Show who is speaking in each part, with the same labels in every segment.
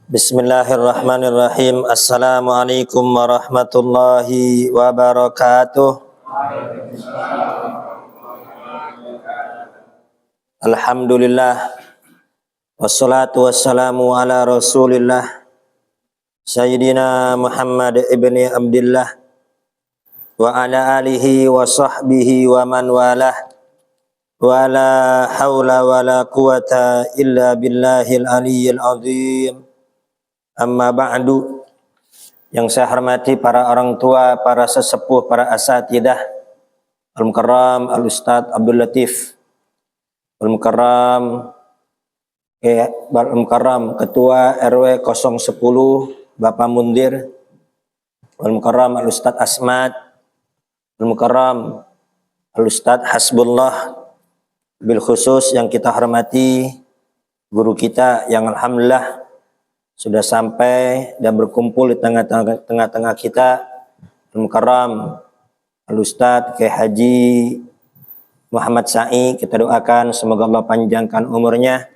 Speaker 1: Bismillahirrahmanirrahim. Assalamualaikum warahmatullahi wabarakatuh. Alhamdulillah. Wassalatu wassalamu ala rasulillah Sayyidina Muhammad ibni Abdillah wa ala alihi wa sahbihi wa man walah. Wa la hawla wa la quwata illa billahil aliyyil azim. Amma ba'du. Yang saya hormati para orang tua, para sesepuh, para asatidah, Al-Mukarram Al-Ustadz Abdul Latif, Al-Mukarram Ketua RW 010 Bapak Mundir, Al-Mukarram Al-Ustadz Asmad, Al-Mukarram Al-Ustadz Hasbullah, bil khusus yang kita hormati guru kita yang alhamdulillah sudah sampai dan berkumpul di tengah-tengah kita, Al-Mukarram Al-Ustadz Kiai Haji Muhammad Sa'i. Kita doakan semoga Allah panjangkan umurnya,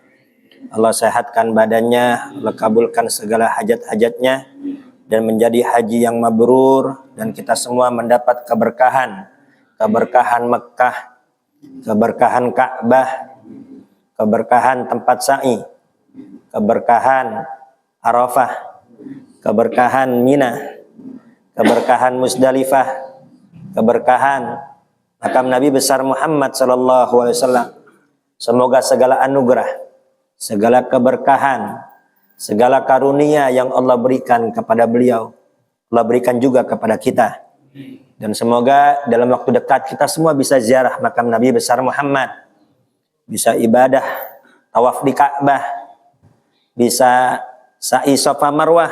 Speaker 1: Allah sehatkan badannya, Allah kabulkan segala hajat-hajatnya dan menjadi haji yang mabrur, dan kita semua mendapat keberkahan Mekah, keberkahan Ka'bah, keberkahan tempat sa'i, keberkahan Arafah, keberkahan Mina, keberkahan Musdalifah, keberkahan makam Nabi besar Muhammad sallallahu alaihi wasallam. Semoga segala anugerah, segala keberkahan, segala karunia yang Allah berikan kepada beliau, Allah berikan juga kepada kita. Dan semoga dalam waktu dekat kita semua bisa ziarah makam Nabi besar Muhammad, bisa ibadah tawaf di Ka'bah, bisa sa'i Safa Marwah,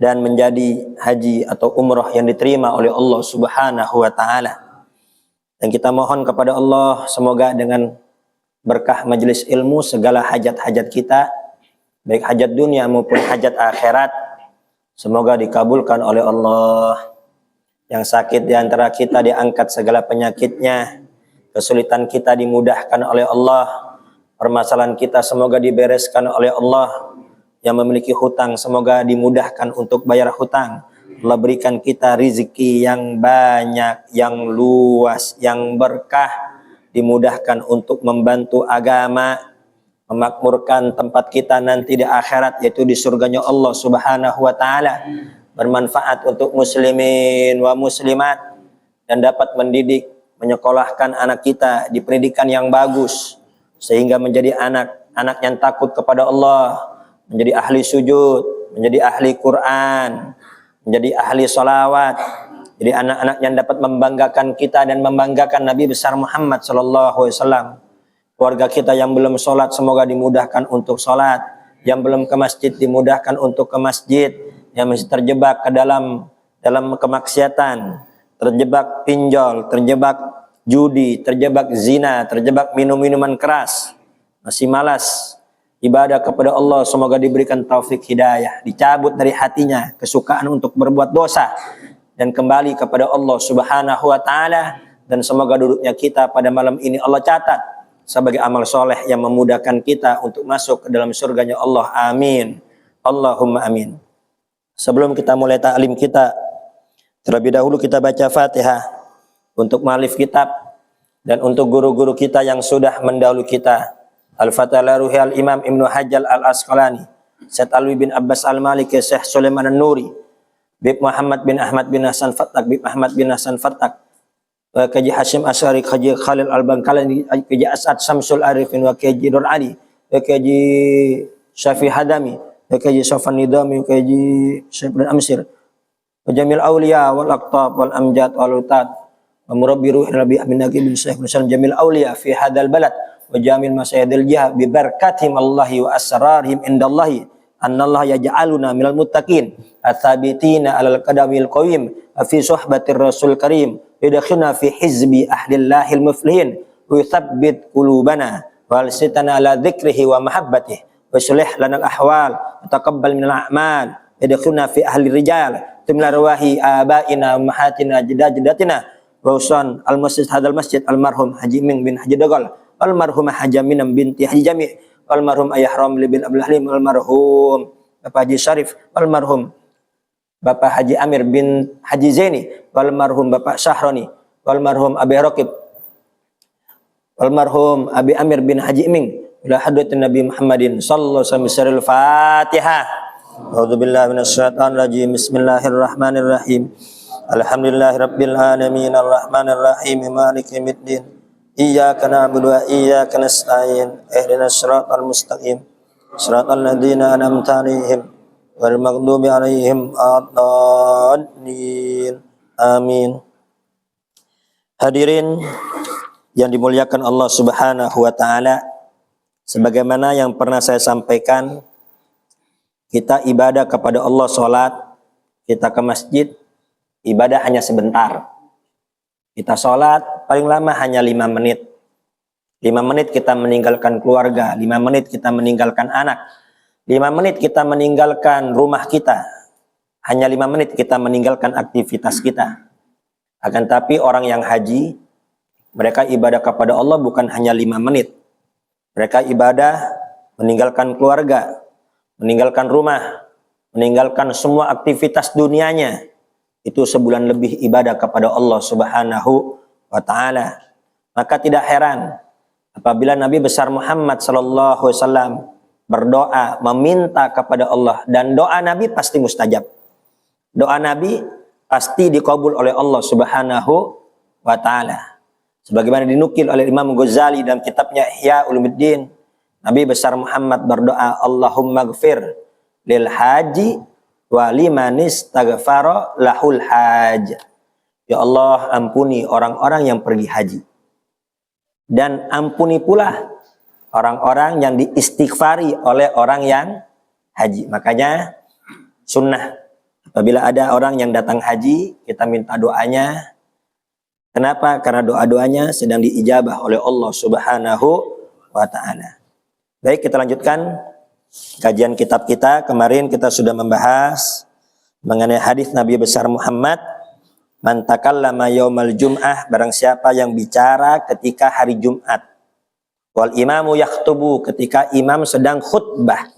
Speaker 1: dan menjadi haji atau umrah yang diterima oleh Allah Subhanahu wa taala. Dan kita mohon kepada Allah semoga dengan berkah majelis ilmu segala hajat-hajat kita, baik hajat dunia maupun hajat akhirat, semoga dikabulkan oleh Allah. Yang sakit di antara kita diangkat segala penyakitnya, kesulitan kita dimudahkan oleh Allah, permasalahan kita semoga dibereskan oleh Allah. Yang memiliki hutang semoga dimudahkan untuk bayar hutang. Allah berikan kita rizki yang banyak, yang luas, yang berkah, dimudahkan untuk membantu agama, memakmurkan tempat kita nanti di akhirat, yaitu di surganya Allah Subhanahu wa taala, bermanfaat untuk muslimin wa muslimat, dan dapat mendidik, menyekolahkan anak kita di pendidikan yang bagus sehingga menjadi anak yang takut kepada Allah, menjadi ahli sujud, menjadi ahli Quran, menjadi ahli salawat, jadi anak-anak yang dapat membanggakan kita dan membanggakan Nabi besar Muhammad sallallahu alaihi wasallam. Keluarga kita yang belum sholat semoga dimudahkan untuk sholat, yang belum ke masjid dimudahkan untuk ke masjid, yang masih terjebak ke dalam kemaksiatan, terjebak pinjol, terjebak judi, terjebak zina, terjebak minum-minuman keras, masih malas ibadah kepada Allah, semoga diberikan taufik hidayah, dicabut dari hatinya kesukaan untuk berbuat dosa dan kembali kepada Allah Subhanahu wa taala. Dan semoga duduknya kita pada malam ini Allah catat sebagai amal soleh yang memudahkan kita untuk masuk ke dalam surganya Allah. Amin, Allahumma amin. Sebelum kita mulai ta'lim kita, terlebih dahulu kita baca Fatihah untuk mu'allif kitab dan untuk guru-guru kita yang sudah mendahului kita. Al-Fatihah Ruhi Al-Imam Ibnu Hajar Al-Asqalani, Syed Alwi bin Abbas Al-Maliki, Syekh Sulaiman An-Nuri, Bib Muhammad bin Ahmad bin Hasan Fattak, Bib Ahmad bin Hasan Fattak, Kaji Hashim Asyari, Kaji Khalil Al-Bangkalani, Kaji As'ad Samsul Arifin, Kaji Nur Ali, Kaji Syafi Hadami, Kaji Sofan Nidami, Kaji Syekh bin Amsir, Jamil Aulia wal Aqtab wal Amjad wal Utad, Murabbi Ruhi Nabi Amin Naqib bin Syekh bin Jamil Aulia fi hadal balad wa jamil masyayidil jihad bi barakatihim Allahi wa asrarihim indallahi annallaha yaj'aluna minal muttaqin atsabitina alal qadamil qawim fi suhbatir rasul karim yadkhuluna fi hizbi ahlillahil muflihin wa yuthabbit qulubana wal sitana ala dzikrihi wa mahabbatihi wa yuslih lana al ahwal wa taqabbal minal a'mal yadkhuluna fi ahli rijal timla ruwahi abaina ummahatina jaddatina wa usan al-masjid hadal masjid almarhum Haji Ming bin Haji Dogal, almarhumah Haji Minam binti Haji Jami, almarhum Ayah Ramli bin Abdul Halim, almarhum Bapak Haji Syarif, almarhum Bapak Haji Amir bin Haji Zaini, almarhum Bapak Syahroni, almarhum Abi Raqib, almarhum Abi Amir bin Haji Iming, ila hadratin Nabi Muhammadin sallallahu alaihi wasallam. Fatihah. A'udzubillahi minasyaitonir rajim. Bismillahirrahmanirrahim. Alhamdulillahirabbil alamin arrahmanir rahim maliki yaumiddin. Iyyaka na'budu wa iyyaka nasta'in. Ihdinas siratal mustaqim. Siratal ladzina an'amta 'alaihim ghairil maghdubi 'alaihim waladdallin. Amin. Hadirin yang dimuliakan Allah Subhanahu wa taala, sebagaimana yang pernah saya sampaikan, kita ibadah kepada Allah, sholat, kita ke masjid, ibadah hanya sebentar. Kita sholat paling lama hanya 5 menit. 5 menit kita meninggalkan keluarga, 5 menit kita meninggalkan anak, 5 menit kita meninggalkan rumah kita, hanya 5 menit kita meninggalkan aktivitas kita. Akan tapi orang yang haji, mereka ibadah kepada Allah bukan hanya 5 menit. Mereka ibadah meninggalkan keluarga, meninggalkan rumah, meninggalkan semua aktivitas dunianya. Itu sebulan lebih ibadah kepada Allah Subhanahu wa ta'ala. Maka tidak heran apabila Nabi besar Muhammad sallallahu alaihi wasallam berdoa, meminta kepada Allah, dan doa Nabi pasti mustajab. Doa Nabi pasti dikabul oleh Allah Subhanahu wa ta'ala. Sebagaimana dinukil oleh Imam Ghazali dalam kitabnya Ihya Ulumuddin, Nabi besar Muhammad berdoa, Allahumma gfir lil haji wa liman istaghfara lahul haj. Ya Allah, ampuni orang-orang yang pergi haji, dan ampuni pula orang-orang yang diistighfari oleh orang yang haji. Makanya sunnah, apabila ada orang yang datang haji, kita minta doanya. Kenapa? Karena doa-doanya sedang diijabah oleh Allah Subhanahu wa ta'ala. Baik, kita lanjutkan kajian kitab kita. Kemarin kita sudah membahas mengenai hadis Nabi besar Muhammad, man takallama yaumal jum'ah, barang siapa yang bicara ketika hari Jumat, wal imamu yaktubu, ketika imam sedang khutbah,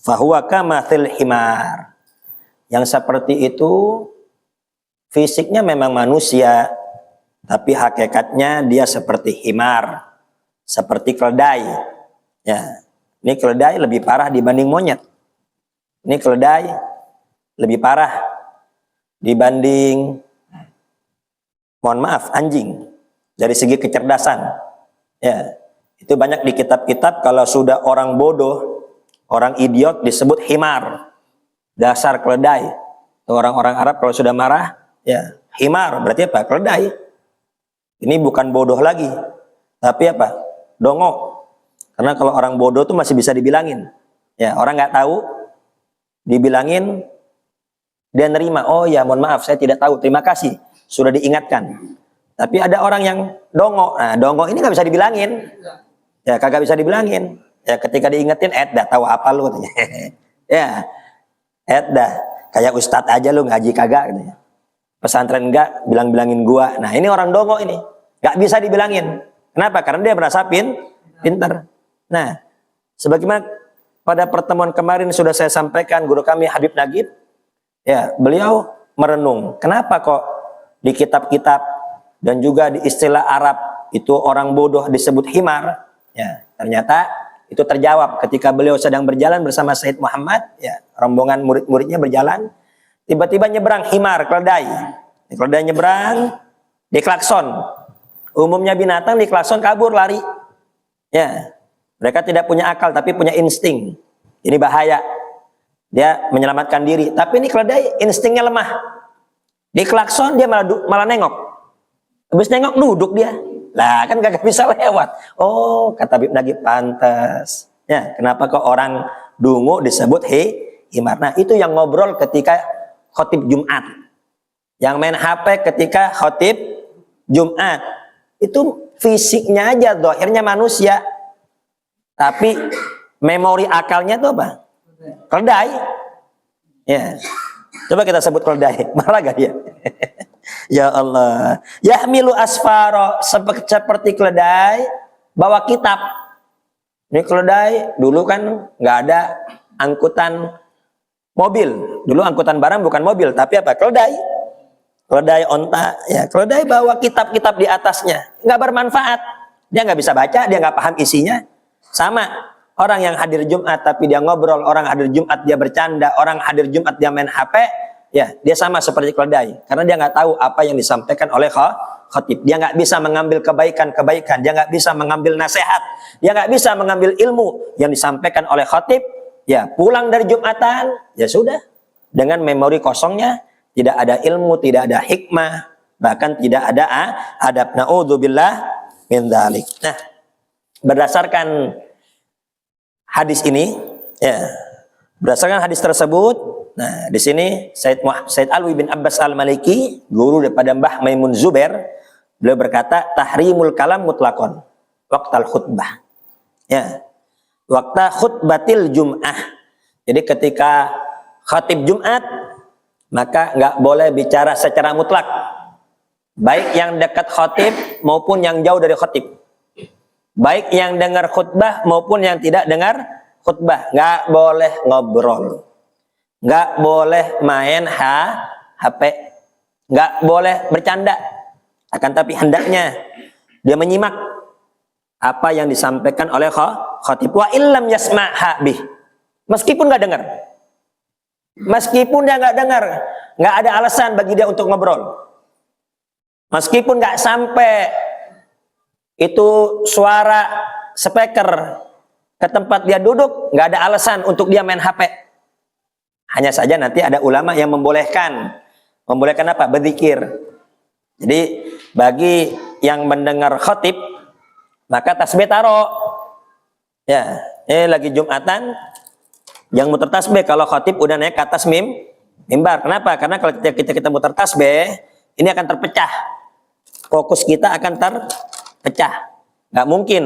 Speaker 1: fahuwa kamathil himar, yang seperti itu fisiknya memang manusia, tapi hakikatnya dia seperti himar, seperti keledai. Ya, ini keledai lebih parah dibanding monyet. Ini keledai lebih parah dibanding, mohon maaf, anjing dari segi kecerdasan. Ya, itu banyak di kitab-kitab, kalau sudah orang bodoh, orang idiot disebut himar, dasar keledai. Orang-orang Arab kalau sudah marah, ya himar berarti apa? Keledai. Ini bukan bodoh lagi, tapi apa? Dongok. Karena kalau orang bodoh tuh masih bisa dibilangin. Ya, orang nggak tahu, dibilangin, dia nerima. Oh ya, mohon maaf, saya tidak tahu. Terima kasih, sudah diingatkan. Tapi ada orang yang dongok. Nah, dongok ini nggak bisa dibilangin. Ya, kagak bisa dibilangin. Ya, ketika diingetin, dah tahu apa lu katanya. Ya, dah kayak ustadz aja lu ngaji kagak katanya. Pesantren enggak, bilang-bilangin gua. Nah, ini orang dongok ini. Enggak bisa dibilangin. Kenapa? Karena dia merasa pintar. Nah, sebagaimana pada pertemuan kemarin sudah saya sampaikan, guru kami Habib Nagib, ya, beliau merenung. Kenapa kok di kitab-kitab dan juga di istilah Arab itu orang bodoh disebut himar? Ya, ternyata itu terjawab ketika beliau sedang berjalan bersama Said Muhammad, ya, rombongan murid-muridnya berjalan. Tiba-tiba nyebrang himar, keledai. Keledai nyebrang, diklakson. Umumnya binatang diklakson kabur, lari. Ya, mereka tidak punya akal tapi punya insting. Ini bahaya. Dia menyelamatkan diri. Tapi ini keledai instingnya lemah. Diklakson dia malah nengok. Habis nengok duduk dia. Lah kan gak bisa lewat. Oh, kata Habib Nagib, pantas. Ya, kenapa kok orang dungu disebut himar? Nah, itu yang ngobrol ketika khotib Jumat, yang main HP ketika khotib Jumat, itu fisiknya aja, dohirnya manusia, tapi memori akalnya itu apa? Keledai. Ya, coba kita sebut keledai, marah gak dia? Ya Allah. Yahmilu asfaro, seperti keledai bawa kitab. Ini keledai dulu kan nggak ada angkutan mobil. Dulu angkutan barang bukan mobil, tapi apa? Keledai. Keledai onta, ya keledai bawa kitab-kitab di atasnya, nggak bermanfaat. Dia nggak bisa baca, dia nggak paham isinya. Sama orang yang hadir Jumat tapi dia ngobrol, orang hadir Jumat dia bercanda, orang hadir Jumat dia main HP, ya dia sama seperti keledai, karena dia nggak tahu apa yang disampaikan oleh khatib. Dia nggak bisa mengambil kebaikan-kebaikan, dia nggak bisa mengambil nasihat, dia nggak bisa mengambil ilmu yang disampaikan oleh khatib. Ya pulang dari Jumatan, ya sudah dengan memori kosongnya. Tidak ada ilmu, tidak ada hikmah, bahkan tidak ada adab. Na'udzubillah min dzalik. Nah, berdasarkan hadis ini, ya, berdasarkan hadis tersebut, nah di sini Said Alwi bin Abbas Al-Maliki, guru daripada Mbah Maimun Zubair, beliau berkata, tahrimul kalam mutlaqon waqtal khutbah. Ya, waqta khutbatil jum'ah. Jadi ketika khatib Jumat, maka nggak boleh bicara secara mutlak, baik yang dekat khatib maupun yang jauh dari khatib, baik yang dengar khutbah maupun yang tidak dengar khutbah. Nggak boleh ngobrol, nggak boleh main HP, nggak boleh bercanda. Akan tapi hendaknya dia menyimak apa yang disampaikan oleh khatib. Wa illam yasma'ha bih, meskipun nggak dengar. Meskipun dia nggak dengar, nggak ada alasan bagi dia untuk ngobrol. Meskipun nggak sampai itu suara speaker ke tempat dia duduk, nggak ada alasan untuk dia main HP. Hanya saja nanti ada ulama yang membolehkan apa? Berzikir. Jadi bagi yang mendengar khatib, maka tasbih taruh. Ya, ini lagi Jumatan. Yang muter tasbih kalau khatib udah naik ke atas mimbar. Kenapa? Karena kalau kita muter tasbih, ini akan terpecah. Fokus kita akan terpecah. Nggak mungkin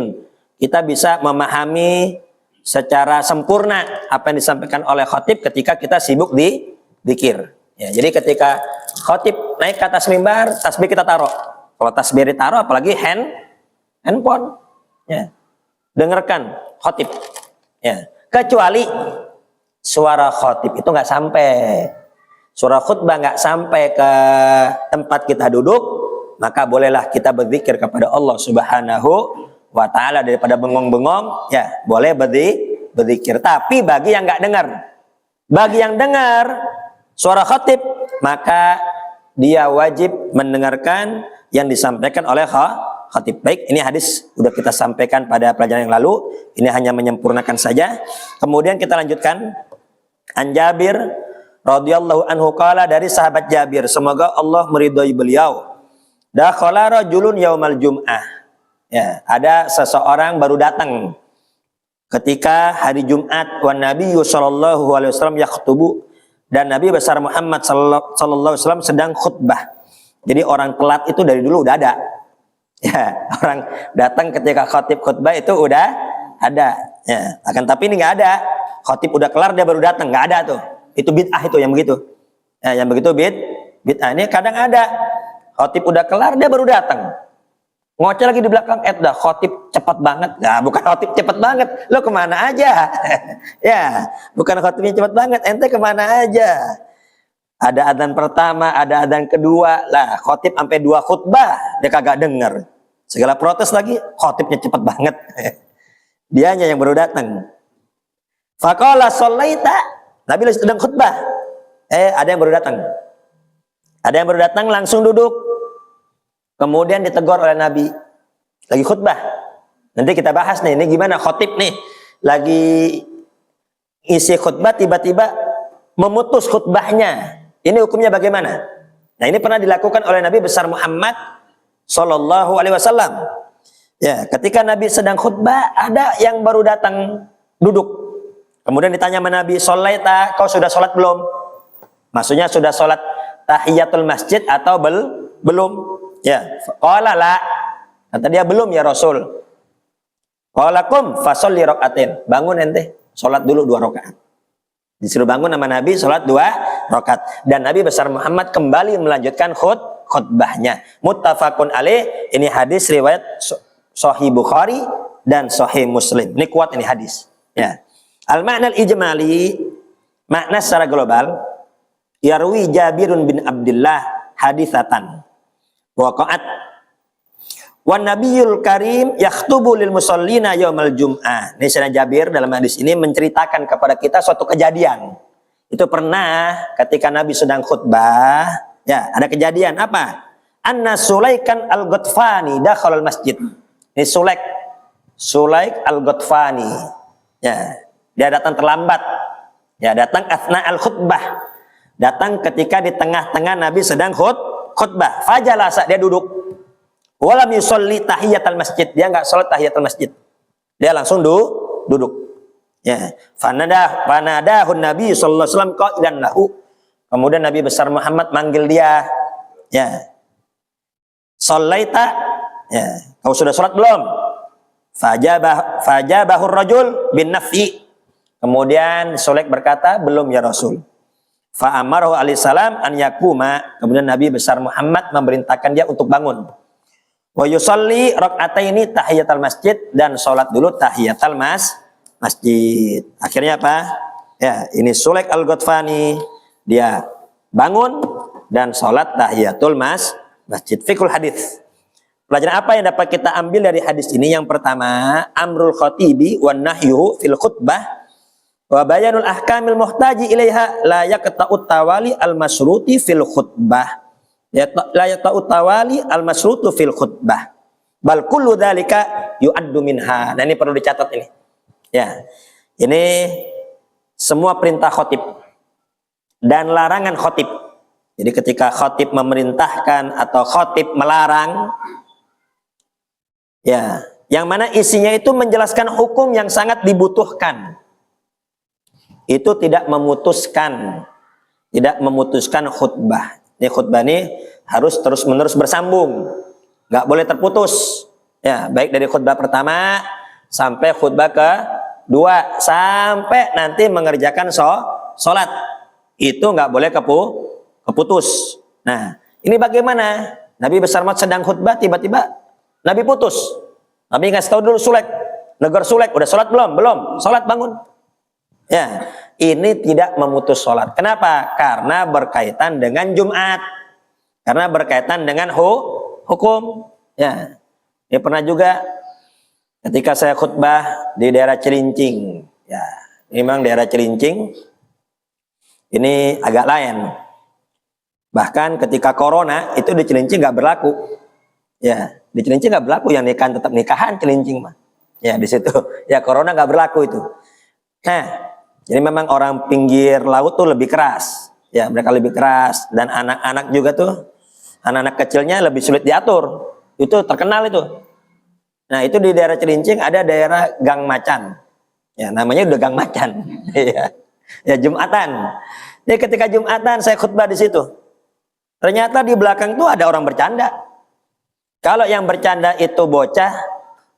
Speaker 1: kita bisa memahami secara sempurna apa yang disampaikan oleh khatib ketika kita sibuk di dzikir. Ya, jadi ketika khatib naik ke atas mimbar, tasbih kita taruh. Kalau tasbih ditaruh, apalagi handphone. Ya. Dengarkan khatib. Ya. Kecuali suara khatib itu nggak sampai, suara khutbah nggak sampai ke tempat kita duduk, maka bolehlah kita berzikir kepada Allah Subhanahu wa Ta'ala daripada bengong-bengong. Ya boleh berzikir. Tapi bagi yang nggak dengar, bagi yang dengar suara khatib, maka dia wajib mendengarkan yang disampaikan oleh khatib. Baik, ini hadis sudah kita sampaikan pada pelajaran yang lalu. Ini hanya menyempurnakan saja. Kemudian kita lanjutkan. An Jabir radhiyallahu anhu qala, dari sahabat Jabir, semoga Allah meridhai beliau. Dakhala rajulun yaumal jum'ah. Ya, ada seseorang baru datang ketika hari Jumat, wan nabiyyu sallallahu alaihi wasallam yakhutubu, dan Nabi besar Muhammad sallallahu alaihi wasallam sedang khutbah. Jadi orang telat itu dari dulu udah ada. Ya, orang datang ketika khatib khutbah itu udah ada. Ya, akan tapi ini nggak ada. Khatib udah kelar dia baru datang, nggak ada tuh. Itu bid'ah itu yang begitu. Ya, yang begitu bid'ah. Ini kadang ada. Khatib udah kelar dia baru datang. Ngoceh lagi di belakang, dah khatib cepat banget. Nah, bukan khatib cepat banget. Lo kemana aja? Ya, bukan khatibnya cepat banget. Ente kemana aja? Ada adzan pertama, ada adzan kedua. Lah, khatib sampai 2 khutbah dia kagak denger. Segala protes lagi, khatibnya cepat banget. Dianya yang baru datang. Faqala shallaita, Nabi sedang khutbah. Ada yang baru datang. Ada yang baru datang langsung duduk. Kemudian ditegur oleh Nabi. Lagi khutbah. Nanti kita bahas nih, ini gimana khatib nih. Lagi isi khutbah tiba-tiba memutus khutbahnya. Ini hukumnya bagaimana? Nah, ini pernah dilakukan oleh Nabi besar Muhammad sallallahu alaihi wasallam. Ya, ketika Nabi sedang khutbah, ada yang baru datang duduk. Kemudian ditanya sama Nabi, "Sholaita, kau sudah sholat belum?" Maksudnya sudah sholat tahiyatul masjid atau belum? Ya, qala la. Kata dia, belum ya Rasul. Qala qum fasholli rakaatin. Bangun ente, sholat dulu 2 rakaat. Disuruh bangun sama Nabi, sholat 2 rakaat. Dan Nabi besar Muhammad kembali melanjutkan khutbahnya. Muttafaqun alaih, ini hadis riwayat Sahih Bukhari dan Sahih Muslim. Ini kuat ini hadis. Ya. Al-ma'na al-ijmali, makna secara global, yarwi Jabirun bin Abdullah haditsatan waqa'at wan nabiyul karim yakhtubu lil musallina yaumal jum'ah. Ini Sayyidina Jabir dalam hadis ini menceritakan kepada kita suatu kejadian. Itu pernah ketika Nabi sedang khutbah, ya, ada kejadian apa? Anna Sulaikan al-Ghatfani dakhala al-masjid. Ini Sulaik al-Ghatfani. Ya, dia datang terlambat. Ya, datang athna al-khutbah. Datang ketika di tengah-tengah Nabi sedang khutbah. Fajalasa, dia duduk. Walam yusolli tahiyatul masjid, dia enggak sholat tahiyatul masjid, dia langsung duduk. Ya, fanadahun Nabi sallallahu alaihi wasallam qailan lahu. Kemudian Nabi besar Muhammad manggil dia, ya, shallaita, ya, kau sudah sholat belum? Fajabahur rajul bin nafi. Kemudian Sulaik berkata, belum ya Rasul. Fa amarahu alaihi salam an yakuma. Kemudian Nabi besar Muhammad memerintahkan dia untuk bangun. Wa yusalli raka'ataini tahiyatul masjid, dan sholat dulu tahiyatul masjid. Akhirnya apa? Ya, ini Sulaik al-Ghatfani, dia bangun dan sholat tahiyatul masjid. Fikul hadis. Pelajaran apa yang dapat kita ambil dari hadis ini? Yang pertama, amrul khatibi wan nahyu fil khutbah wa bayanul ahkamil muhtaji ilaiha la yaqta'ut tawali al-masyruti fil khutbah. La yaqta'ut tawali al-masyrutu fil khutbah. Bal kullu dzalika yu'addu minha. Nah, ini perlu dicatat ini. Ya. Ini semua perintah khatib dan larangan khatib. Jadi ketika khatib memerintahkan atau khatib melarang, ya, yang mana isinya itu menjelaskan hukum yang sangat dibutuhkan. Itu tidak memutuskan khutbah. Ini khutbah ini harus terus-menerus bersambung, nggak boleh terputus. Ya, baik dari khutbah pertama sampai khutbah kedua, sampai nanti mengerjakan sholat, itu nggak boleh keputus. Nah, ini bagaimana? Nabi besar Muhammad sedang khutbah, tiba-tiba Nabi putus. Nabi ngasih tahu dulu Sulaik, negur Sulaik, udah sholat belum? Belum. Sholat, bangun. Ya, ini tidak memutus sholat. Kenapa? Karena berkaitan dengan Jumat. Karena berkaitan dengan hukum. Ya, ini pernah juga ketika saya khutbah di daerah Cilincing. Ya, memang daerah Cilincing ini agak lain. Bahkan ketika corona itu di Cilincing nggak berlaku. Ya, di Cilincing nggak berlaku, yang nikahan tetap nikahan Cilincing mah. Ya, di situ ya corona nggak berlaku itu. Nah, jadi memang orang pinggir laut tuh lebih keras. Ya, mereka lebih keras, dan anak-anak juga tuh, anak-anak kecilnya lebih sulit diatur. Itu terkenal itu. Nah, itu di daerah Cilincing ada daerah Gang Macan. Ya, namanya udah Gang Macan. Ya, Jumatan. Jadi ketika Jumatan saya khutbah di situ. Ternyata di belakang tuh ada orang bercanda. Kalau yang bercanda itu bocah,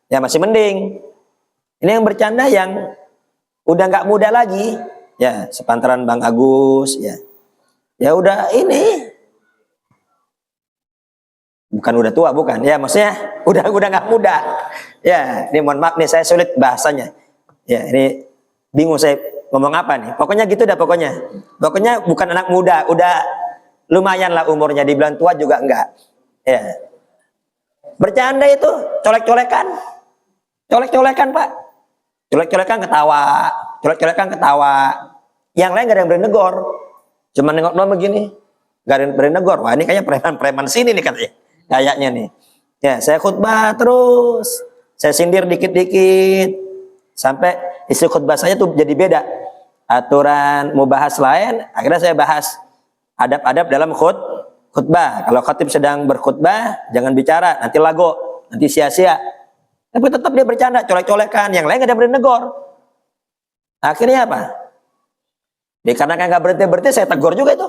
Speaker 1: ya masih mending. Ini yang bercanda yang udah nggak muda lagi, ya, sepantaran Bang Agus, ya, ya udah ini, bukan udah tua, bukan, ya, maksudnya udah nggak muda, ya. Ini mohon maaf nih, saya sulit bahasanya, ya, ini bingung saya ngomong apa nih. Pokoknya gitu dah, pokoknya bukan anak muda, udah lumayan lah umurnya, dibilang tua juga enggak, ya. Bercanda itu colek-colekan Pak. Colek-colekan ketawa. Yang lain gak ada yang berani negor. Cuma nengok doang begini. Gak ada yang berani negor. Wah, ini kayaknya preman-preman sini nih katanya. Kayaknya nih. Ya, saya khutbah terus. Saya sindir dikit-dikit. Sampai isi khutbah saya tuh jadi beda. Aturan mau bahas lain, akhirnya saya bahas adab-adab dalam khutbah. Kalau khatib sedang berkhutbah, jangan bicara, nanti lago, nanti sia-sia. Tapi tetap dia bercanda, colek-colekan, yang lain gak ada berani negor. Akhirnya apa? Karena kan gak berhenti-berhenti, saya tegur juga itu.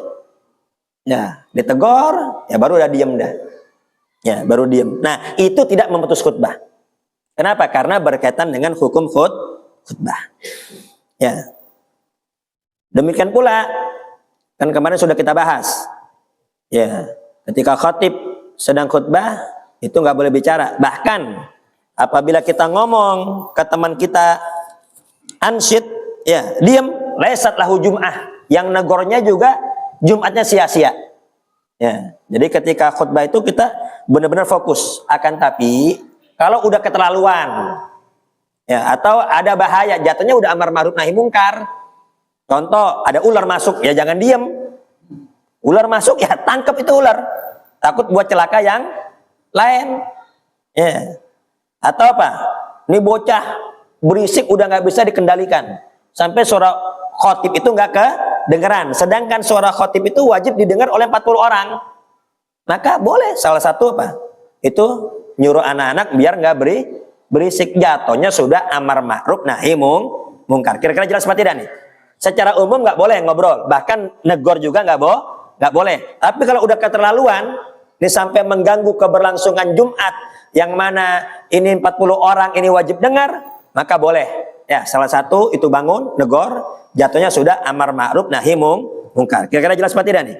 Speaker 1: Ya, ditegor, ya baru udah diem dah. Ya, baru diem. Nah, itu tidak memutus khutbah. Kenapa? Karena berkaitan dengan hukum khutbah. Ya. Demikian pula, kan kemarin sudah kita bahas. Ya, Ketika khatib sedang khutbah, itu nggak boleh bicara. Bahkan apabila kita ngomong ke teman kita ansyid, ya diam, laysat lahu jum'ah, yang negornya juga Jumatnya sia-sia. Ya, jadi ketika khutbah itu kita benar-benar fokus. Akan tapi kalau udah keterlaluan, ya atau ada bahaya, jatuhnya udah amar ma'ruf nahi mungkar. Contoh, ada ular masuk, ya jangan diam. Ular masuk, ya tangkap itu ular. Takut buat celaka yang lain. Ya. Atau apa? Ini bocah berisik udah nggak bisa dikendalikan. Sampai suara khotib itu nggak kedengeran. Sedangkan suara khotib itu wajib didengar oleh 40 orang. Maka boleh salah satu apa? Itu nyuruh anak-anak biar nggak berisik. Jatuhnya sudah amar ma'ruf nahi mungkar. Kira-kira jelas apa tidak nih? Secara umum nggak boleh ngobrol. Bahkan negor juga nggak boleh. Tapi kalau udah keterlaluan, ini sampai mengganggu keberlangsungan Jumat, yang mana ini 40 orang ini wajib dengar, maka boleh. Ya, salah satu itu bangun, negor, jatuhnya sudah amar ma'ruf nahi mungkar. Kira-kira jelas apa tidak nih?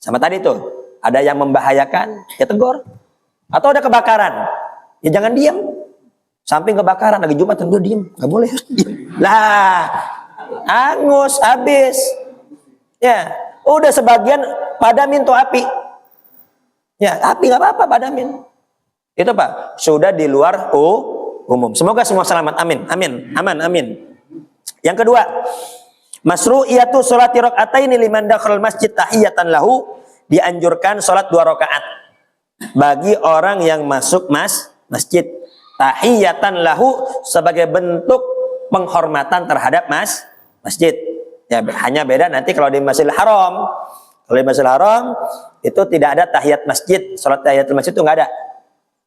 Speaker 1: Sama tadi tuh, ada yang membahayakan, ya tegur. Atau ada kebakaran, ya jangan diam. Samping kebakaran lagi Jumat, tentu diam, nggak boleh. Lah, angus habis. Ya, udah sebagian padamin tuh api. Ya, api nggak apa-apa padamin. Itu Pak, sudah di luar umum. Semoga semua selamat. Amin. Amin. Aman. Amin. Yang kedua, masru'iyatu sholati raka'ataini liman dakhalal masjid tahiyatan lahu, dianjurkan sholat 2 rakaat bagi orang yang masuk masjid tahiyatan lahu, sebagai bentuk penghormatan terhadap masjid. Ya, hanya beda nanti kalau di Masjidil Haram. Kalau di Masjidil Haram itu tidak ada tahiyat masjid, sholat tahiyatul masjid itu nggak ada.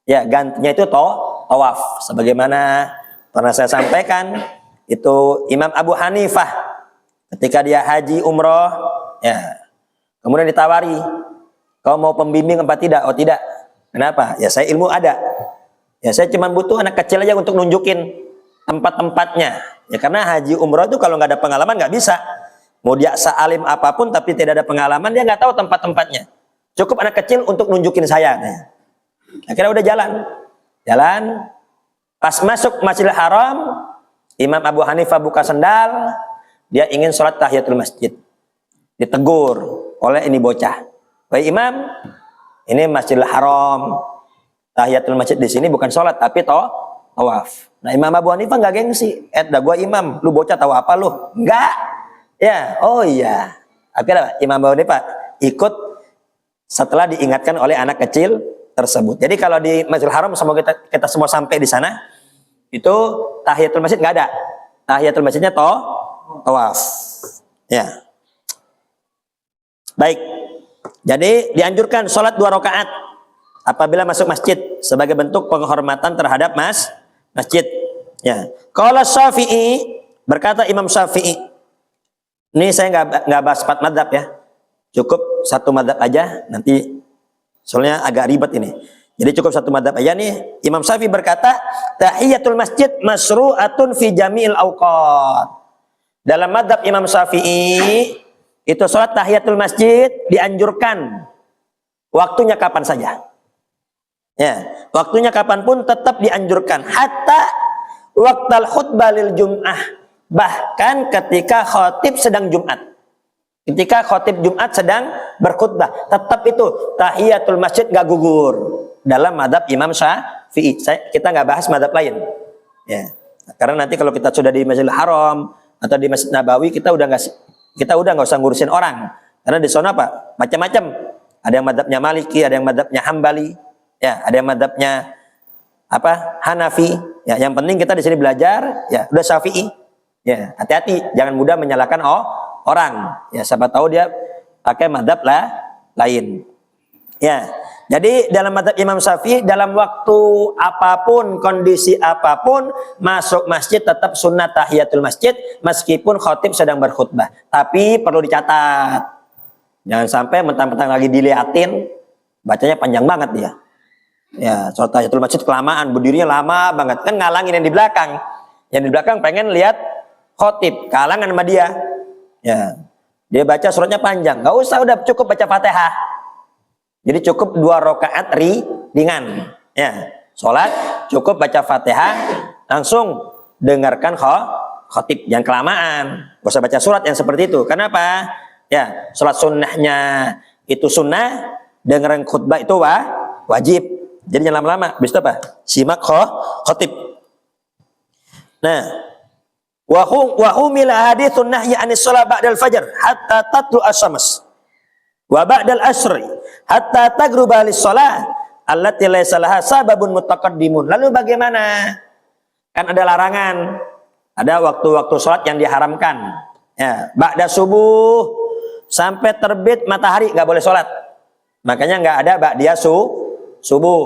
Speaker 1: Ya, gantinya itu tawaf. Sebagaimana pernah saya sampaikan, itu Imam Abu Hanifah ketika dia haji umroh, ya, kemudian ditawari, kau mau pembimbing apa tidak? Oh tidak. Kenapa? Ya saya ilmu ada. Ya saya cuma butuh anak kecil aja untuk nunjukin tempat-tempatnya. Ya karena haji umroh itu kalau nggak ada pengalaman nggak bisa. Mau dia sealim apapun tapi tidak ada pengalaman, dia nggak tahu tempat-tempatnya. Cukup anak kecil untuk nunjukin saya. Nah, akhirnya udah jalan. Pas masuk Masjidil Haram, Imam Abu Hanifah buka sendal, dia ingin sholat tahiyatul masjid. Ditegur oleh ini bocah. Wahai imam, ini Masjidil Haram. Tahiyatul masjid di sini bukan sholat tapi tawaf. Nah Imam Abu Hanifah nggak gengsi. Dah gua imam, lu bocah tahu apa lu? Enggak. Ya, oh iya. Akhirnya Imam Abu Hanifah ikut setelah diingatkan oleh anak kecil tersebut. Jadi kalau di Masjidil Haram, semoga kita semua sampai di sana, itu tahiyatul masjid nggak ada. Tahiyatul masjidnya tawaf. Ya. Baik. Jadi dianjurkan sholat 2 rakaat apabila masuk masjid sebagai bentuk penghormatan terhadap masjid. Ya. Qala Syafi'i, berkata Imam Syafi'i. Ini saya nggak bahas 4 madzhab ya. Cukup 1 madzhab aja, nanti soalnya agak ribet ini. Jadi cukup 1 madzhab aja nih. Imam Syafi'i berkata, tahiyatul masjid masru'atun fi jami'il awqat. Dalam madzhab Imam Syafi'i, itu sholat tahiyatul masjid dianjurkan waktunya kapan saja. Ya, waktunya kapanpun tetap dianjurkan. Hatta waqtal khutbah lil jum'ah. Bahkan ketika khotib sedang Jumat. Ketika khotib Jumat sedang berkhutbah, tetap itu tahiyatul masjid gak gugur. Dalam madzhab Imam Syafi'i. Kita nggak bahas madzhab lain. Ya. Karena nanti kalau kita sudah di Masjidil Haram atau di Masjid Nabawi, kita udah nggak usah ngurusin orang. Karena di sana apa? Macam-macam. Ada yang madzhabnya Maliki, ada yang madzhabnya Hambali, ya, ada yang madzhabnya apa? Hanafi. Ya, yang penting kita di sini belajar, ya, udah Syafi'i. Ya, hati-hati, jangan mudah menyalahkan orang. Ya, siapa tahu dia pakai madzhab lain. Ya. Jadi dalam madzhab Imam Syafi'i, dalam waktu apapun, kondisi apapun, masuk masjid tetap sunnah tahiyatul masjid meskipun khotib sedang berkhutbah. Tapi perlu dicatat, jangan sampai mentang-mentang lagi diliatin, bacanya panjang banget dia. Ya, sholat tahiyatul masjid kelamaan, berdirinya lama banget, kan ngalangin yang di belakang. Yang di belakang pengen lihat khotib, kalangan sama dia. Ya, dia baca suratnya panjang, nggak usah, udah cukup baca Fatihah. Jadi cukup 2 rakaat ringan. Ya, sholat cukup baca Fatihah, langsung dengarkan khotib, jangan kelamaan. Gak usah baca surat yang seperti itu. Kenapa? Ya, sholat sunnahnya itu sunnah, dengerin khutbah itu wajib. Jadi jangan lama-lama. Habis itu apa? Simak khotib. Nah, wa humila haditsun nahyi anis shalah ba'dal fajr hatta tatlu asy-syams. Wa ba'dal asri hatta taghruba lis-shalah allati laysa laha sababun mutaqaddimun. Lalu bagaimana? Kan ada larangan. Ada waktu-waktu sholat yang diharamkan. Ya, ba'da subuh sampai terbit matahari nggak boleh sholat. Makanya nggak ada ba'diyah subuh.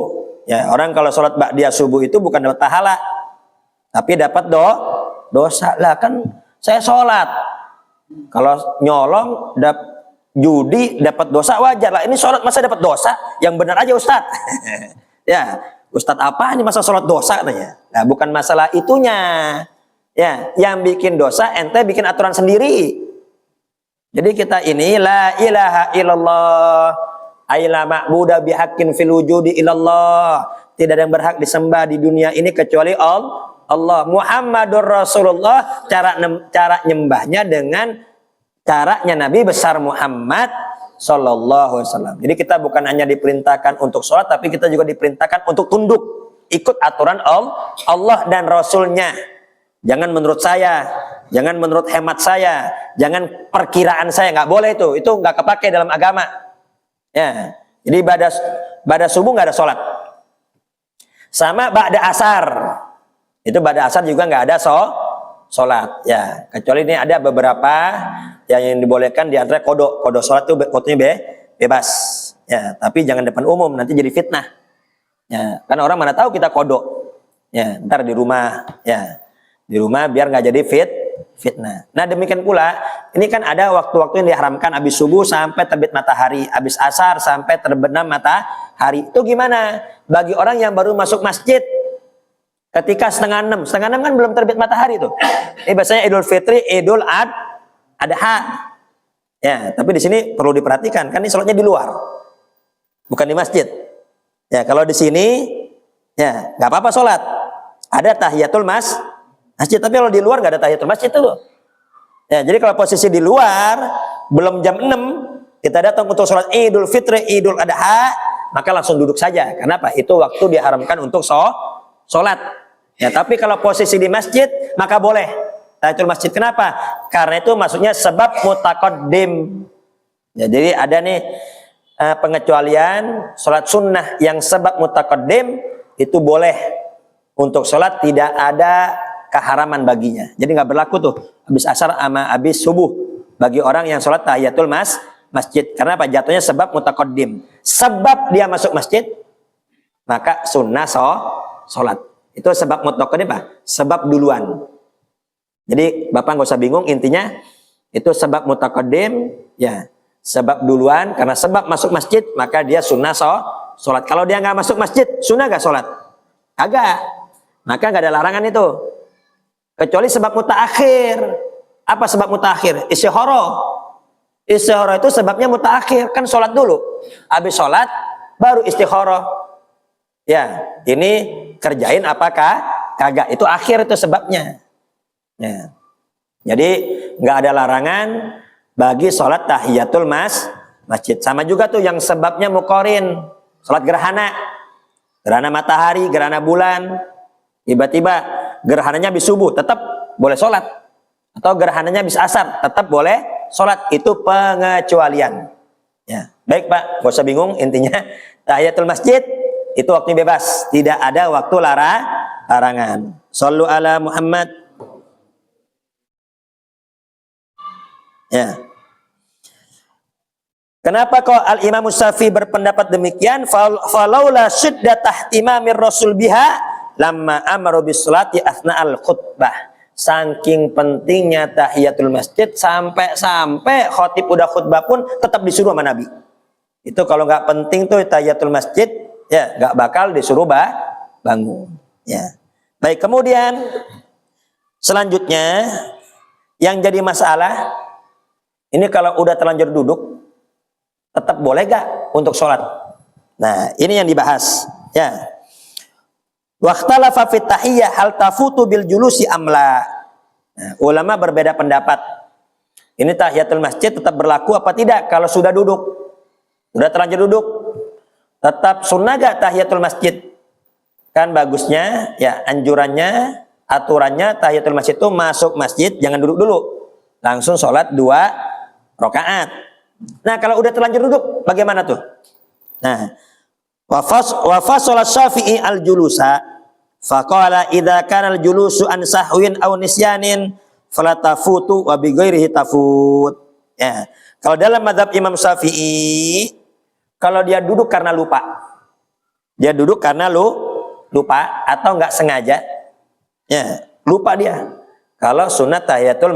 Speaker 1: Ya, orang kalau sholat ba'diyah subuh itu bukan dapat pahala, tapi dapat dosa. Lah kan saya sholat. Kalau nyolong judi dapat dosa wajar lah. Ini sholat masa dapat dosa? Yang benar aja Ustadz. Ya, Ustadz apa ini masa sholat dosa katanya? Nah, bukan masalah itunya. Ya, yang bikin dosa ente bikin aturan sendiri. Jadi kita ini la ilaha illallah, aila ma'budu bihaqqin fil wujudi illallah. Tidak ada yang berhak disembah di dunia ini kecuali Allah. Muhammadur Rasulullah, cara nyembahnya dengan caranya Nabi besar Muhammad sallallahu alaihi wasallam. Jadi kita bukan hanya diperintahkan untuk sholat, tapi kita juga diperintahkan untuk tunduk, ikut aturan Allah dan Rasulnya. Jangan menurut saya, jangan menurut hemat saya, jangan perkiraan saya, nggak boleh itu nggak kepake dalam agama. Ya, jadi pada subuh nggak ada sholat. Sama ba'da asar, itu ba'da asar juga nggak ada sholat. Ya, kecuali ini ada beberapa yang dibolehkan di antara kodo sholat itu kodonya bebas. Ya, tapi jangan depan umum, nanti jadi fitnah. Ya, kan orang mana tahu kita kodo. Ya, ntar di rumah, ya. Di rumah biar nggak jadi fitnah. Nah demikian pula ini kan ada waktu-waktu yang diharamkan habis subuh sampai terbit matahari, habis asar sampai terbenam matahari. Itu gimana? Bagi orang yang baru masuk masjid ketika setengah enam kan belum terbit matahari tuh. Ini biasanya Idul Fitri, Idul Adha. Ya, tapi di sini perlu diperhatikan kan ini sholatnya di luar, bukan di masjid. Ya kalau di sini ya nggak apa-apa sholat. Ada tahiyatul masjid, tapi kalau di luar nggak ada tahiyatul masjid tuh. Ya, jadi kalau posisi di luar belum jam 6 kita datang untuk sholat Idul Fitri, Idul Adha, maka langsung duduk saja. Kenapa? Itu waktu diharamkan untuk sholat. Ya, tapi kalau posisi di masjid maka boleh tahiyatul masjid. Kenapa? Karena itu maksudnya sebab mutaqaddim. Ya, jadi ada nih pengecualian sholat sunnah yang sebab mutaqaddim itu boleh untuk sholat, tidak ada keharaman baginya. Jadi nggak berlaku tuh habis asar sama habis subuh bagi orang yang sholat tahiyatul masjid. Karena apa? Jatuhnya sebab mutaqaddim. Sebab dia masuk masjid maka sunnah sholat. Itu sebab mutaqaddim apa? Sebab duluan. Jadi Bapak nggak usah bingung, intinya itu sebab mutaqaddim, ya sebab duluan. Karena sebab masuk masjid maka dia sunnah sholat. Kalau dia nggak masuk masjid, sunnah nggak sholat? Agak. Maka nggak ada larangan itu. Kecuali sebab mutaakhir. Apa sebab mutaakhir? Istikharah. Istikharah itu sebabnya mutaakhir. Kan sholat dulu. Habis sholat baru istikharah. Ya, ini kerjain apakah? Kagak. Itu akhir itu sebabnya. Ya. Jadi nggak ada larangan bagi sholat tahiyatul masjid. Sama juga tuh yang sebabnya muqarin. Sholat gerhana. Gerhana matahari, gerhana bulan. Tiba-tiba gerhananya habis subuh, tetap boleh sholat. Atau gerhananya habis asar, tetap boleh sholat. Itu pengecualian. Ya. Baik Pak, gak usah bingung. Intinya tahiyatul masjid itu waktunya bebas. Tidak ada waktu larangan. Shallu ala Muhammad. Ya. Kenapa kok Al-Imam Syafi'i berpendapat demikian? Falaula syiddatah ihtimamir Rasul biha lamma amaro bisolati asna'al khutbah. Saking pentingnya tahiyatul masjid sampai khotib udah khutbah pun tetap disuruh sama Nabi. Itu kalau nggak penting tuh tahiyatul masjid, ya nggak bakal disuruh bangun. Ya. Baik, kemudian selanjutnya yang jadi masalah ini kalau udah terlanjur duduk tetap boleh gak untuk sholat? Nah, ini yang dibahas. Ya. Waqtalafa fit tahiyyah hal tafutu bil julusi amla. Nah, ulama berbeda pendapat. Ini tahiyatul masjid tetap berlaku apa tidak kalau sudah duduk? Sudah terlanjur duduk. Tetap sunnah gak tahiyatul masjid? Kan bagusnya, ya anjurannya, aturannya tahiyatul masjid itu masuk masjid jangan duduk dulu. Langsung sholat 2 rakaat. Nah, kalau udah terlanjur duduk bagaimana tuh? Nah, wa fasala Syafi'i al-julusa faqala idza kana al-julusu an sahwin aw nisyanin fala tafutu wa bi ghairihi tafut. Ya. Kalau dalam mazhab Imam Syafi'i, kalau dia duduk karena lupa. Dia duduk karena lupa atau enggak sengaja. Ya, lupa dia. Kalau sunat tahiyatul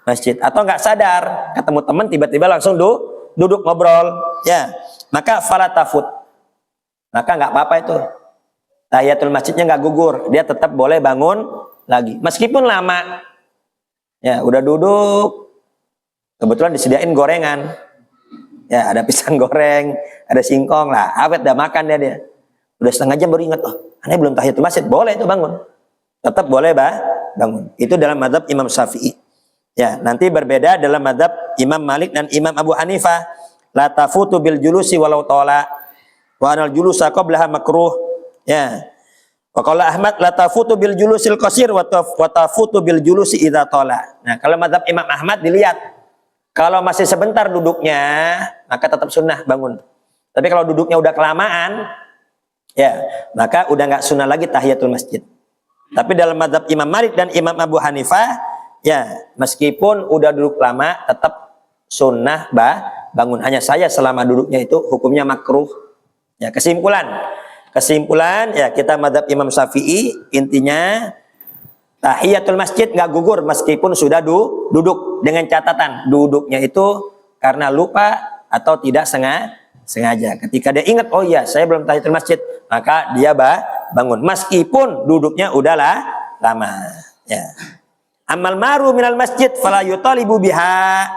Speaker 1: masjid atau enggak sadar, ketemu teman tiba-tiba langsung duduk ngobrol, ya. Maka fala tafut. Maka enggak apa-apa itu. Tahiyatul masjidnya enggak gugur, dia tetap boleh bangun lagi meskipun lama. Ya, udah duduk, kebetulan disediain gorengan. Ya, ada pisang goreng, ada singkong lah, awet dah makan dia. Udah setengah jam baru ingat, oh, aneh belum tahiyatul masjid, boleh itu bangun. Tetap boleh bangun. Itu dalam mazhab Imam Syafi'i. Ya, nanti berbeda dalam mazhab Imam Malik dan Imam Abu Hanifah. La tafutu bil julusi walau tola. Wa anal julusa qablaha makruh. Ya. Wa qala Ahmad la tafutu bil julusil qasir wa tafutu bil julusi idza tola. Nah, kalau mazhab Imam Ahmad dilihat kalau masih sebentar duduknya, maka tetap sunnah bangun. Tapi kalau duduknya udah kelamaan, ya, maka udah nggak sunnah lagi tahiyatul masjid. Tapi dalam mazhab Imam Malik dan Imam Abu Hanifah, ya, meskipun udah duduk lama, tetap sunnah bangun. Hanya saya selama duduknya itu hukumnya makruh. Ya, kesimpulan ya kita mazhab Imam Syafi'i intinya tahiyatul masjid nggak gugur meskipun sudah duduk, dengan catatan duduknya itu karena lupa atau tidak sengaja. Ketika dia ingat, oh iya saya belum tahiyatul masjid, maka dia bangun meskipun duduknya udahlah lama. Ya. Amal maru minal masjid fala yutalibu biha.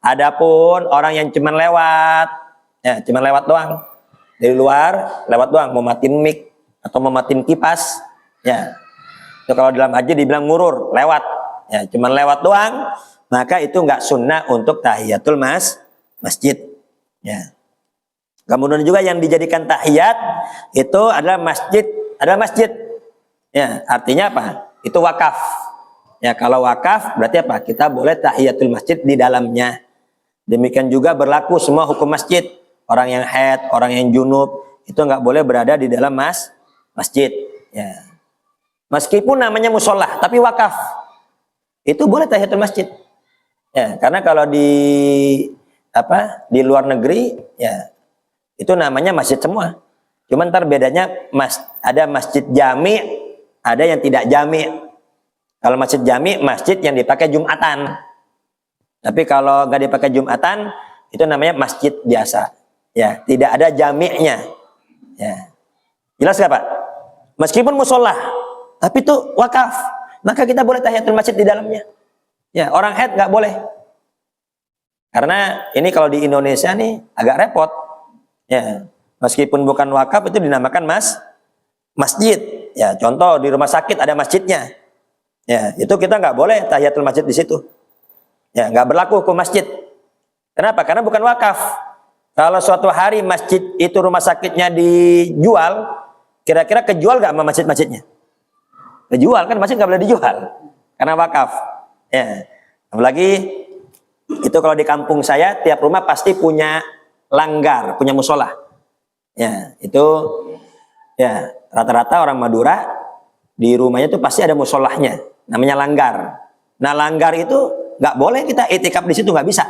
Speaker 1: Adapun orang yang cuma lewat, ya cuma lewat doang dari luar, lewat doang mau matiin mic atau mau matiin kipas, ya. Itu kalau dalam haji dibilang ngurur, lewat. Ya, cuma lewat doang, maka itu enggak sunnah untuk tahiyatul masjid. Ya. Kemudian juga yang dijadikan tahiyat itu adalah masjid. Ya, artinya apa? Itu wakaf. Ya, kalau wakaf berarti apa? Kita boleh tahiyatul masjid di dalamnya. Demikian juga berlaku semua hukum masjid. Orang yang haid, orang yang junub itu enggak boleh berada di dalam masjid. Ya. Meskipun namanya musola, tapi wakaf, itu boleh tahiyatul masjid. Ya, karena kalau di luar negeri, ya itu namanya masjid semua. Cuman ntar bedanya ada masjid jami, ada yang tidak jami. Kalau masjid jami, masjid yang dipakai Jumatan. Tapi kalau nggak dipakai Jumatan, itu namanya masjid biasa. Ya, tidak ada jami'nya. Ya, jelas nggak Pak? Meskipun musola, tapi itu wakaf, maka kita boleh tahiyatul masjid di dalamnya. Ya, orang haid nggak boleh. Karena ini kalau di Indonesia nih agak repot. Ya, meskipun bukan wakaf itu dinamakan masjid. Ya, contoh di rumah sakit ada masjidnya. Ya, itu kita nggak boleh tahiyatul masjid di situ. Ya, nggak berlaku hukum masjid. Kenapa? Karena bukan wakaf. Kalau suatu hari masjid itu rumah sakitnya dijual, kira-kira kejual nggak sama masjid-masjidnya? Kejual kan, masjid nggak boleh dijual karena wakaf. Ya. Apalagi itu kalau di kampung saya tiap rumah pasti punya langgar, punya musola. Ya, itu ya rata-rata orang Madura di rumahnya itu pasti ada musolahnya, namanya langgar. Nah, langgar itu nggak boleh kita itikaf di situ, nggak bisa.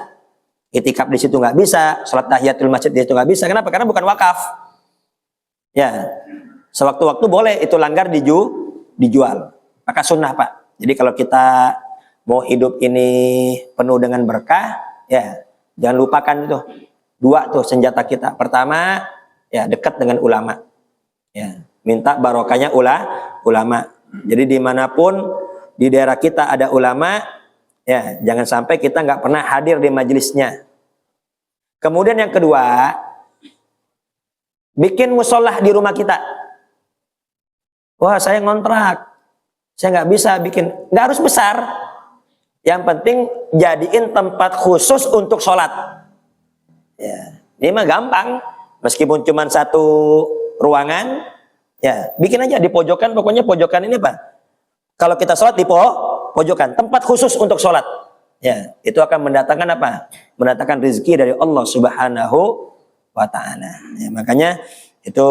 Speaker 1: Itikaf di situ nggak bisa, sholat tahiyatul masjid di situ nggak bisa. Kenapa? Karena bukan wakaf. Ya, sewaktu-waktu boleh itu langgar dijual. Maka sunnah Pak. Jadi kalau kita mau hidup ini penuh dengan berkah, ya jangan lupakan itu 2 tuh senjata kita. Pertama, ya dekat dengan ulama. Ya, minta barokahnya ulama. Jadi dimanapun di daerah kita ada ulama, ya jangan sampai kita nggak pernah hadir di majelisnya. Kemudian yang kedua, bikin musolah di rumah kita. Wah, saya ngontrak, saya nggak bisa bikin. Nggak harus besar. Yang penting jadiin tempat khusus untuk sholat. Ya, ini mah gampang. Meskipun cuma satu ruangan, ya bikin aja di pojokan. Pokoknya pojokan ini apa? Kalau kita sholat di pojokan, tempat khusus untuk sholat. Ya, itu akan mendatangkan apa? Mendatangkan rezeki dari Allah Subhanahu wa Ta'ala. Ya, makanya itu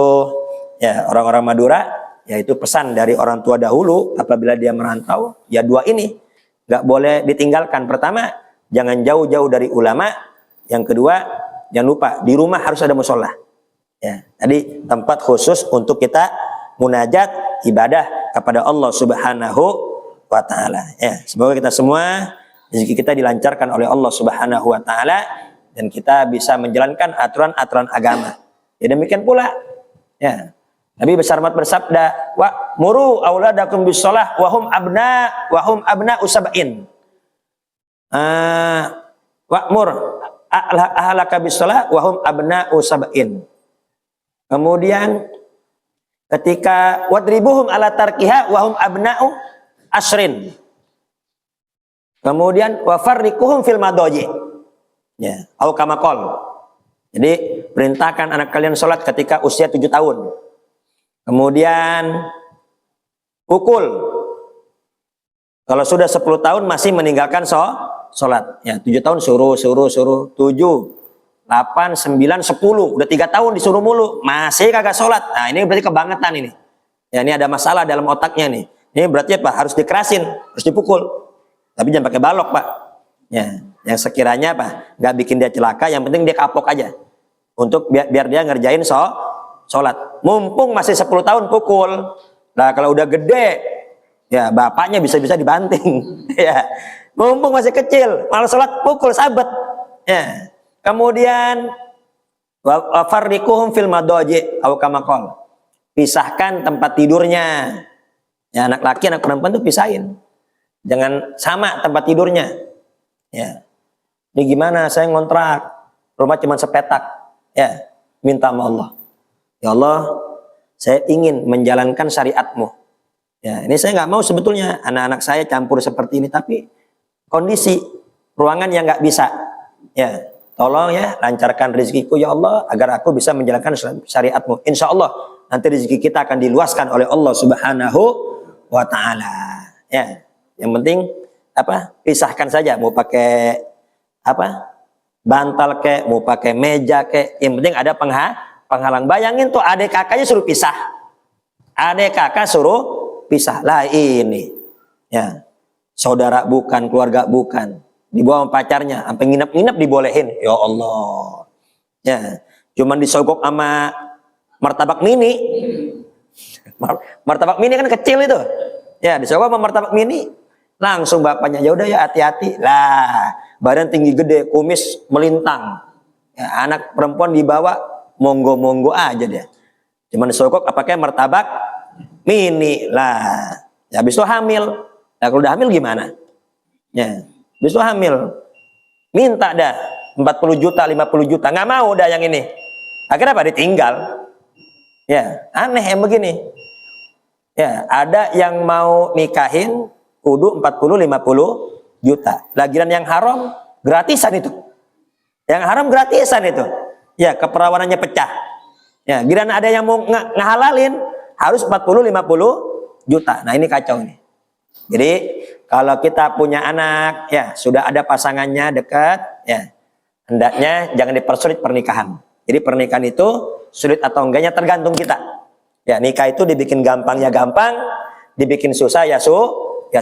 Speaker 1: ya orang-orang Madura, yaitu pesan dari orang tua dahulu apabila dia merantau, ya dua ini nggak boleh ditinggalkan. Pertama, jangan jauh-jauh dari ulama. Yang kedua, jangan lupa di rumah harus ada musola. Ya, tadi tempat khusus untuk kita munajat ibadah kepada Allah Subhanahu wa Ta'ala. Ya, semoga kita semua rezeki kita dilancarkan oleh Allah Subhanahu wa Ta'ala dan kita bisa menjalankan aturan-aturan agama. Ya, demikian pula ya Nabi besar mat bersabda, wa muru auladakum bis shalah wa hum abna usab'in. Wa mur ahlaka bis shalah wa hum abna usab'in. Kemudian ketika wadribuhum ala tarkiha wa hum abna'u asrin. Kemudian wa farriquhum fil madaji. Ya, au kama qol. Jadi perintahkan anak kalian sholat ketika usia 7 tahun. Kemudian pukul kalau sudah 10 tahun masih meninggalkan sholat. Ya, 7 tahun suruh 7, 8, 9, 10 udah 3 tahun disuruh mulu masih kagak sholat. Nah, ini berarti kebangetan ini. Ya, ini ada masalah dalam otaknya nih. Ini berarti apa? Harus dikerasin, harus dipukul. Tapi jangan pakai balok, Pak. Ya, yang sekiranya apa? Nggak bikin dia celaka, yang penting dia kapok aja. Untuk biar dia ngerjain sholat. Mumpung masih 10 tahun pukul. Nah, kalau udah gede, ya bapaknya bisa-bisa dibanting. Ya, mumpung masih kecil, malah sholat pukul sabet. Ya. Kemudian wa farriquhum fil madaji au kama qol. Pisahkan tempat tidurnya. Ya, anak laki anak perempuan tuh pisahin. Jangan sama tempat tidurnya. Ya. Ini gimana? Saya ngontrak, rumah cuma sepetak. Ya, minta sama Allah. Ya Allah, saya ingin menjalankan syariatmu. Ya, ini saya nggak mau sebetulnya anak-anak saya campur seperti ini, tapi kondisi ruangan yang nggak bisa. Ya, tolong ya lancarkan rezekiku ya Allah agar aku bisa menjalankan syariatmu. Insya Allah nanti rezeki kita akan diluaskan oleh Allah Subhanahu wa Ta'ala. Ya, yang penting apa? Pisahkan saja, mau pakai apa? Bantal kek, mau pakai meja kek, yang penting ada penghalang. Bayangin tuh adik kakaknya suruh pisah. Adik kakak suruh pisah. Lah ini. Ya. Saudara bukan, keluarga bukan. Dibawa sama pacarnya, sampai nginep-nginep dibolehin. Ya Allah. Ya. Cuman disogok sama martabak mini. Martabak mini kan kecil itu. Ya, disogok sama martabak mini. Langsung bapaknya, ya udah ya hati-hati. Lah, badan tinggi gede, kumis melintang. Ya, anak perempuan dibawa monggo-monggo aja dia. Cuman disogok pakai martabak mini lah. Ya habis itu hamil. Nah, kalau udah hamil gimana? Ya, habis itu hamil. Minta dah 40 juta, 50 juta. Nggak mau dah yang ini. Akhirnya apa? Ditinggal. Ya, aneh yang begini. Ya, ada yang mau nikahin kudu 40-50 juta. Lagian yang haram gratisan itu. Yang haram gratisan itu. Ya, keperawanannya pecah. Ya, giliran ada yang mau ngehalalin harus 40-50 juta. Nah, ini kacau nih. Jadi, kalau kita punya anak, ya, sudah ada pasangannya dekat, ya, hendaknya jangan dipersulit pernikahan. Jadi, pernikahan itu sulit atau enggaknya tergantung kita. Ya, nikah itu dibikin gampangnya gampang, dibikin susah ya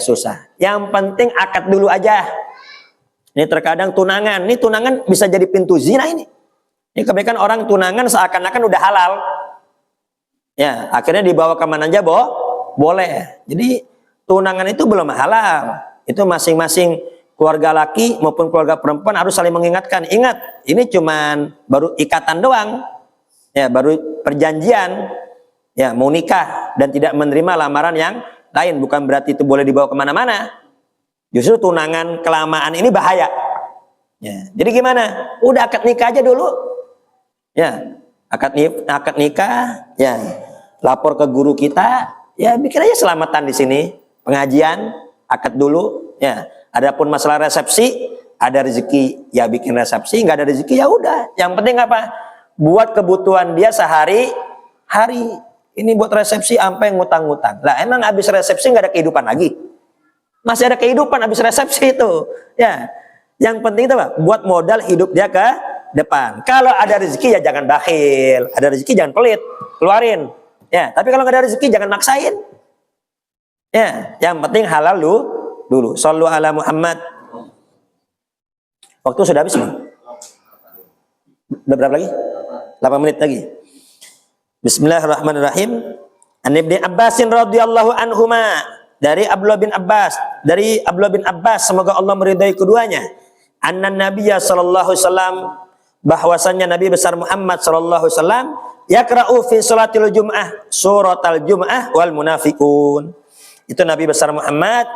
Speaker 1: susah. Yang penting akad dulu aja. Ini terkadang tunangan. Ini tunangan bisa jadi pintu zina ini. Ini kebanyakan orang tunangan seakan-akan udah halal. Ya, akhirnya dibawa kemana aja boleh. Jadi tunangan itu belum halal. Itu masing-masing keluarga laki maupun keluarga perempuan harus saling mengingatkan. Ingat, ini cuman baru ikatan doang. Ya, baru perjanjian. Ya, mau nikah dan tidak menerima lamaran yang lain, bukan berarti itu boleh dibawa kemana-mana. Justru tunangan kelamaan ini bahaya. Ya, jadi gimana? Udah akad nikah aja dulu. Ya, akad nikah, ya lapor ke guru kita, ya bikin aja selamatan di sini, pengajian, akad dulu, ya. Adapun masalah resepsi, ada rezeki ya bikin resepsi, nggak ada rezeki ya udah. Yang penting apa? Buat kebutuhan dia sehari-hari. Ini buat resepsi sampai ngutang-ngutang. Lah emang habis resepsi nggak ada kehidupan lagi? Masih ada kehidupan habis resepsi itu, ya. Yang penting itu apa? Buat modal hidup dia ke depan. Kalau ada rezeki ya jangan bakhil, ada rezeki jangan pelit, keluarin. Ya, tapi kalau nggak ada rezeki jangan maksain. Ya, yang penting halal dulu. Shallu ala Muhammad. Waktu sudah habis, Bang? Udah berapa lagi? 8 menit lagi. Bismillahirrahmanirrahim. An Ibnu Abbasin radhiyallahu anhuma, dari Abdullah bin Abbas, semoga Allah meridai keduanya. Anna Nabiyya sallallahu alaihi wasallam, bahwasannya Nabi besar Muhammad sallallahu alaihi wasallam yaqra'u fi salatil jum'ah suratal jum'ah wal munafiqun. Itu Nabi besar Muhammad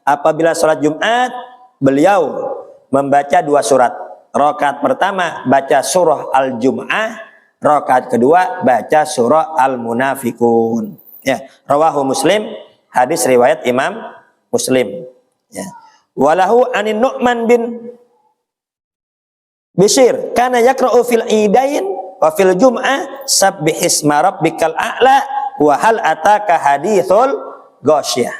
Speaker 1: apabila salat Jumat beliau membaca 2 surat. Rakaat pertama baca surah Al-Jum'ah, rakaat kedua baca surah Al-Munafiqun. Ya, rawahu Muslim, hadis riwayat Imam Muslim. Ya. Walahu anin Nu'man bin Bishir kana yaqra'u fil idain wa fil jum'ah sabbihisma rabbikal a'la wa hal ataka hadithul ghasyiyah.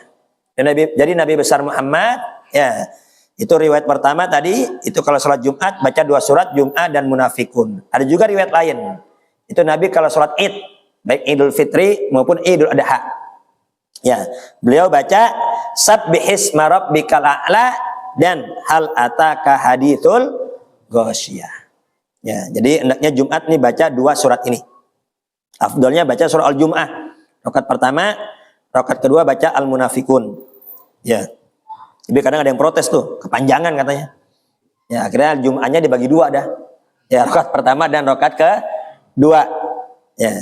Speaker 1: Jadi Nabi besar Muhammad, ya, itu riwayat pertama tadi, itu kalau sholat Jumat baca 2 surat Jum'ah dan Munafikun. Ada juga riwayat lain, itu Nabi kalau sholat Id, baik Idul Fitri maupun Idul Adha, ya, beliau baca sabbihisma rabbikal a'la dan hal ataka hadithul ghasyiyah. Ya, jadi hendaknya Jumat nih baca 2 surat ini. Afdalnya baca surah Al-Jum'ah rakaat pertama, rakaat kedua baca Al-Munafikun. Ya. Jadi kadang ada yang protes tuh, kepanjangan katanya. Ya, akhirnya Jum'ahnya dibagi 2 dah. Ya, rakaat pertama dan rakaat kedua. Ya.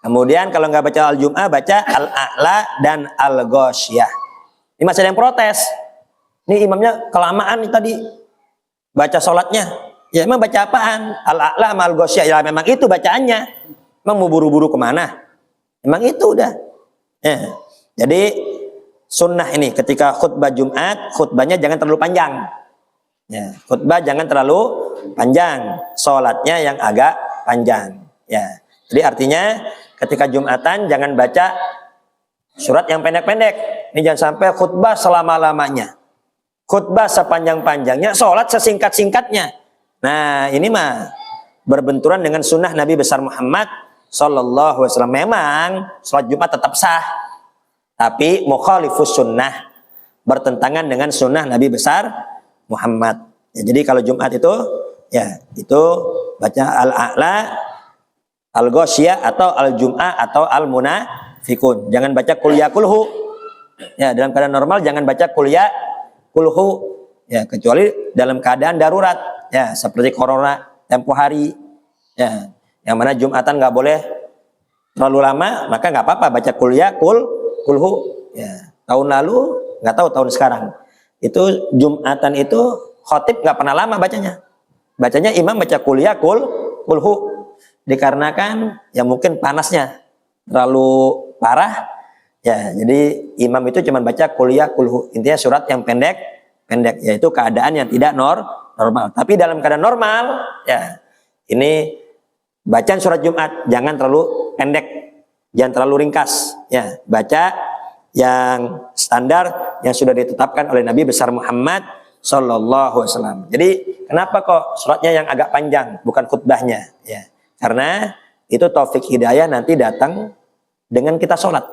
Speaker 1: Kemudian kalau nggak baca Al-Jum'ah, baca Al-A'la dan Al-Ghasyiyah. Ini masih ada yang protes. Ini imamnya kelamaan nih tadi baca sholatnya. Ya emang baca apaan? Al-A'la sama Al-Ghasyiyah. Ya memang itu bacaannya. Emang mau buru-buru kemana? Emang itu udah. Ya. Jadi sunnah ini ketika khutbah Jumat, khutbahnya jangan terlalu panjang. Ya, khutbah jangan terlalu panjang, sholatnya yang agak panjang. Ya, jadi artinya ketika Jumatan jangan baca surat yang pendek-pendek. Ini jangan sampai khutbah selama-lamanya, khutbah sepanjang-panjangnya, sholat sesingkat-singkatnya. Nah, ini mah berbenturan dengan sunnah Nabi besar Muhammad Sallallahu Alaihi Wasallam. Memang sholat Jumat tetap sah, tapi mukhalifus sunnah, bertentangan dengan sunnah Nabi besar Muhammad. Ya, jadi kalau Jumat itu, ya itu baca Al-A'la, Al-Ghasyiyah atau Al-Jum'ah atau Al-Munafikun. Jangan baca Qul ya kulhu. Ya, dalam keadaan normal jangan baca Qul ya kulhu. Ya, kecuali dalam keadaan darurat. Ya, seperti corona tempo hari. Ya, yang mana Jumatan nggak boleh terlalu lama, maka nggak apa-apa baca Qul ya kulhu. Ya, tahun lalu nggak tahu tahun sekarang itu Jumatan itu khotib nggak pernah lama bacanya imam baca kuliah kulhu, dikarenakan ya mungkin panasnya terlalu parah, ya jadi imam itu cuma baca kuliah kulhu, intinya surat yang pendek yaitu keadaan yang tidak normal. Tapi dalam keadaan normal, ya ini bacaan surat Jumat jangan terlalu pendek, jangan terlalu ringkas, ya baca yang standar yang sudah ditetapkan oleh Nabi besar Muhammad Sallallahu Alaihi Wasallam. Jadi kenapa kok suratnya yang agak panjang, bukan khutbahnya? Ya, karena itu taufik hidayah nanti datang dengan kita sholat.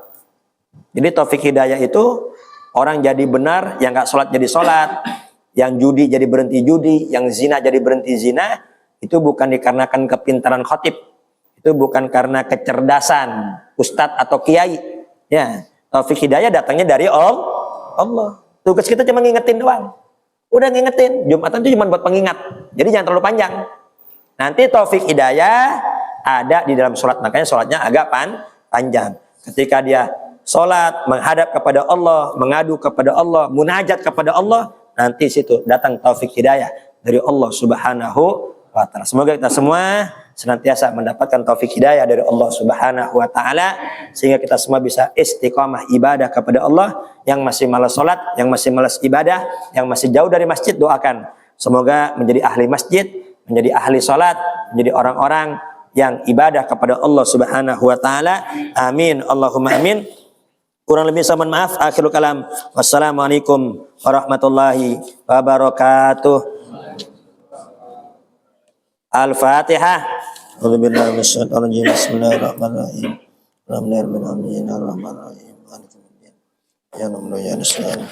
Speaker 1: Jadi taufik hidayah itu orang jadi benar, yang nggak sholat jadi sholat, yang judi jadi berhenti judi, yang zina jadi berhenti zina. Itu bukan dikarenakan kepintaran khotib, itu bukan karena kecerdasan ustadz atau kiai. Ya, taufik hidayah datangnya dari Allah. Tugas kita cuma ngingetin doang. Udah ngingetin, Jumatan itu cuma buat pengingat. Jadi jangan terlalu panjang. Nanti taufik hidayah ada di dalam sholat, makanya sholatnya agak panjang. Ketika dia sholat, menghadap kepada Allah, mengadu kepada Allah, munajat kepada Allah, nanti situ datang taufik hidayah dari Allah Subhanahu wa Ta'ala. Semoga kita semua senantiasa mendapatkan taufik hidayah dari Allah Subhanahu wa taala sehingga kita semua bisa istiqamah ibadah kepada Allah. Yang masih malas salat, yang masih malas ibadah, yang masih jauh dari masjid, doakan semoga menjadi ahli masjid, menjadi ahli salat, menjadi orang-orang yang ibadah kepada Allah Subhanahu wa taala. Amin, Allahumma amin. Kurang lebih saya mohon maaf. Akhirul kalam. Wassalamualaikum warahmatullahi wabarakatuh. Al-Fatihah. A'udzubillahi minasyaitonir rajim. Bismillahirrahmanirrahim. Alhamdulillahirrahmanirrahim. Ya Allah ya Rasul.